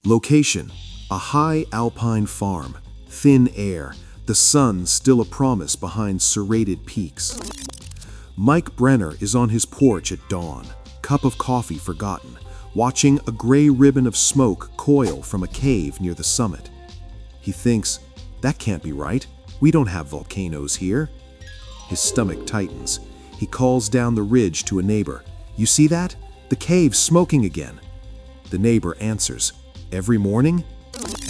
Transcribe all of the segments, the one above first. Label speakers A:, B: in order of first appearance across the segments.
A: Location: a high alpine farm. Thin air, the sun still a promise behind serrated peaks. Mike Brenner is on his porch at dawn, cup of coffee forgotten, watching a gray ribbon of smoke coil from a cave near the summit. He thinks, that can't be right. We don't have volcanoes here. His stomach tightens. He calls down the ridge to a neighbor. You see that? The cave's smoking again. The neighbor answers, every morning?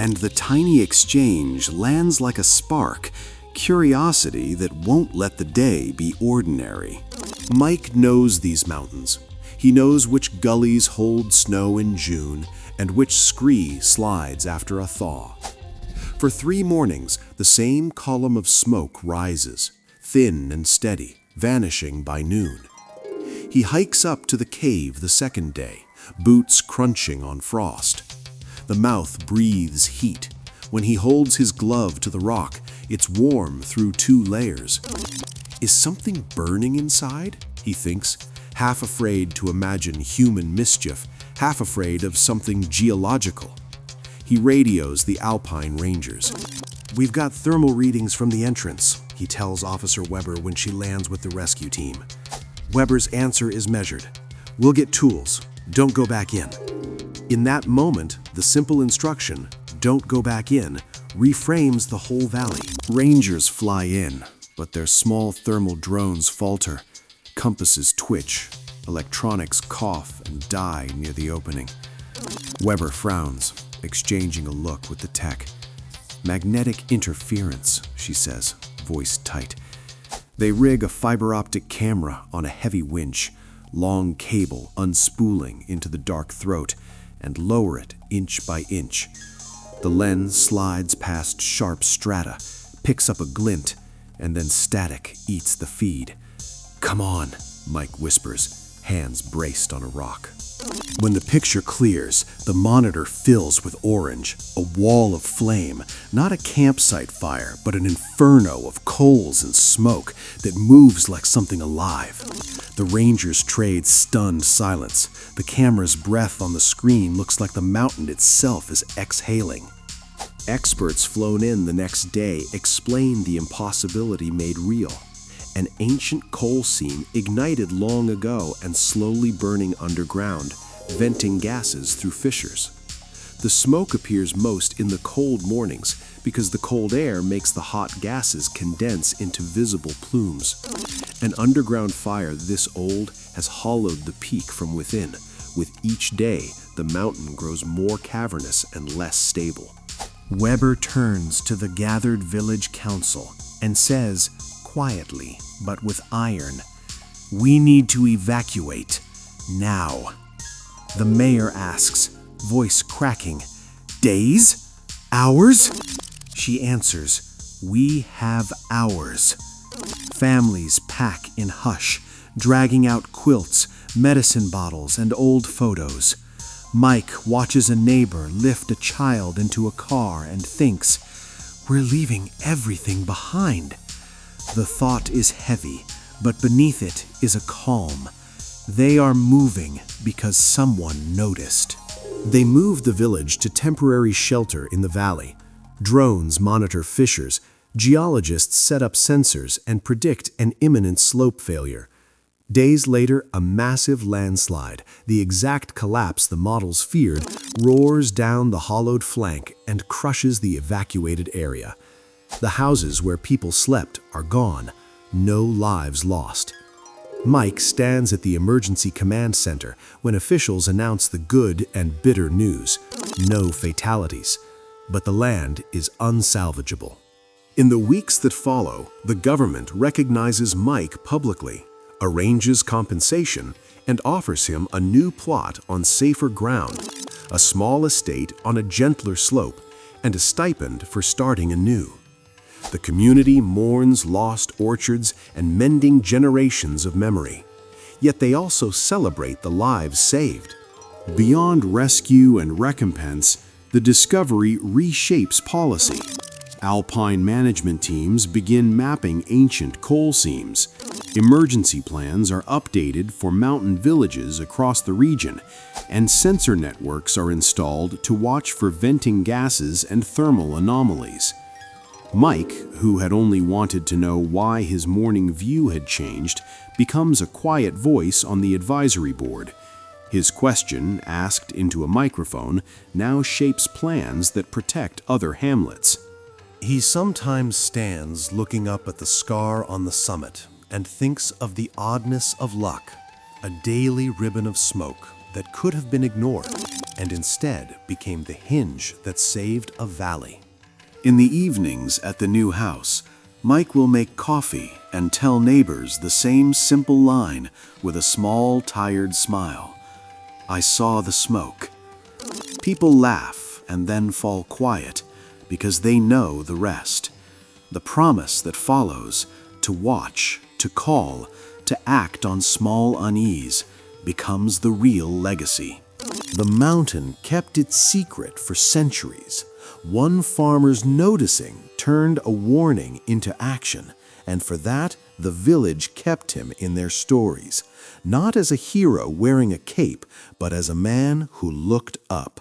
B: And the tiny exchange lands like a spark, curiosity that won't let the day be ordinary. Mike knows these mountains. He knows which gullies hold snow in June and which scree slides after a thaw. For 3 mornings, the same column of smoke rises, thin and steady, vanishing by noon. He hikes up to the cave the second day, boots crunching on frost. The mouth breathes heat. When he holds his glove to the rock, it's warm through 2 layers. Is something burning inside? He thinks, half afraid to imagine human mischief, half afraid of something geological. He radios the Alpine Rangers. We've got thermal readings from the entrance, he tells Officer Weber when she lands with the rescue team. Weber's answer is measured. We'll get tools. Don't go back in. In that moment, the simple instruction, don't go back in, reframes the whole valley. Rangers fly in, but their small thermal drones falter. Compasses twitch. Electronics cough and die near the opening. Weber frowns, exchanging a look with the tech. Magnetic interference, she says, voice tight. They rig a fiber optic camera on a heavy winch, long cable unspooling into the dark throat, and lower it inch by inch. The lens slides past sharp strata, picks up a glint, and then static eats the feed. Come on, Mike whispers, hands braced on a rock. When the picture clears, the monitor fills with orange, a wall of flame, not a campsite fire, but an inferno of coals and smoke that moves like something alive. The Rangers trade stunned silence. The camera's breath on the screen looks like the mountain itself is exhaling. Experts flown in the next day explain the impossibility made real. An ancient coal seam ignited long ago and slowly burning underground, venting gases through fissures. The smoke appears most in the cold mornings because the cold air makes the hot gases condense into visible plumes. An underground fire this old has hollowed the peak from within. With each day, the mountain grows more cavernous and less stable. Weber turns to the gathered village council and says, quietly, but with iron, we need to evacuate, now. The mayor asks, voice cracking, days? Hours? She answers, we have hours. Families pack in hush, dragging out quilts, medicine bottles, and old photos. Mike watches a neighbor lift a child into a car and thinks, we're leaving everything behind. The thought is heavy, but beneath it is a calm. They are moving because someone noticed. They move the village to temporary shelter in the valley. Drones monitor fissures. Geologists set up sensors and predict an imminent slope failure. Days later, a massive landslide, the exact collapse the models feared, roars down the hollowed flank and crushes the evacuated area. The houses where people slept are gone, no lives lost. Mike stands at the emergency command center when officials announce the good and bitter news: no fatalities. But the land is unsalvageable. In the weeks that follow, the government recognizes Mike publicly, arranges compensation, and offers him a new plot on safer ground, a small estate on a gentler slope, and a stipend for starting anew. The community mourns lost orchards and mending generations of memory. Yet they also celebrate the lives saved. Beyond rescue and recompense, the discovery reshapes policy. Alpine management teams begin mapping ancient coal seams. Emergency plans are updated for mountain villages across the region, and sensor networks are installed to watch for venting gases and thermal anomalies. Mike, who had only wanted to know why his morning view had changed, becomes a quiet voice on the advisory board. His question, asked into a microphone, now shapes plans that protect other hamlets.
A: He sometimes stands looking up at the scar on the summit and thinks of the oddness of luck, a daily ribbon of smoke that could have been ignored and instead became the hinge that saved a valley.
B: In the evenings at the new house, Mike will make coffee and tell neighbors the same simple line with a small, tired smile. "I saw the smoke." People laugh and then fall quiet because they know the rest. The promise that follows, to watch, to call, to act on small unease, becomes the real legacy.
A: The mountain kept its secret for centuries. One farmer's noticing turned a warning into action, and for that, the village kept him in their stories, not as a hero wearing a cape, but as a man who looked up.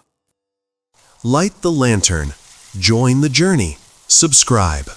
A: Light the lantern. Join the journey. Subscribe.